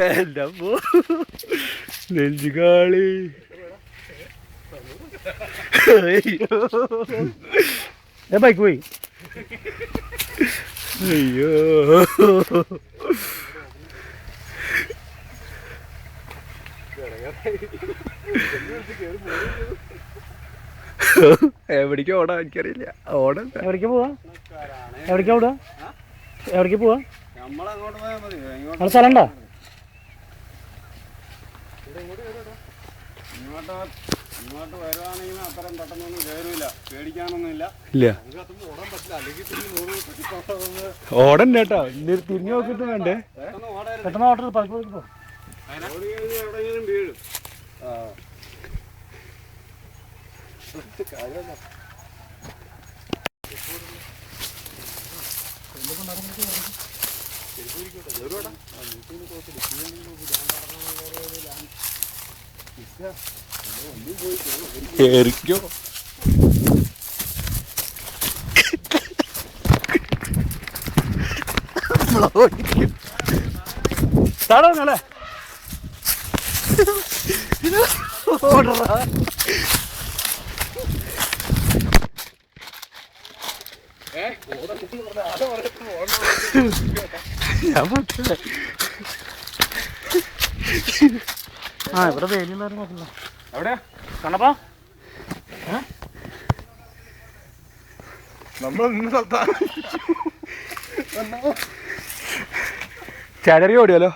എൻ്റെ നെഞ്ചുകാളി ബൈക്ക് പോയി. അയ്യോ എവിടേക്ക് ഓടാ എനിക്കറിയില്ല. ഓടാ എവിടേക്ക് പോവാ? എവിടേക്കാ ഓടുക? എവിടേക്ക് പോവാ? അവിടെ സ്ഥലം ഉണ്ടോ? ഇങ്ങോട്ട് വരുവാണെങ്കിൽ അത്രയും പെട്ടെന്നൊന്നും കയറൂല, പേടിക്കാനൊന്നുമില്ല. ഇല്ല ഓടന്നെ കേട്ടോ. തിരിഞ്ഞു നോക്കിട്ട് വേണ്ടേ പെട്ടെന്ന് ഓട്ടർ പലപ്പോഴും എവിടെയെങ്കിലും വീഴും. കേറിക്കോ. തടവല്ലേ ഓടറാ. ഞാൻ പറ്റില്ല. ആ ഇവിടെ വേലിയുള്ളവരും നോക്കില്ല. എവിടെയാ കണ്ണപ്പാ? നമ്മൾ ചാടറി ഓടിയാലോ?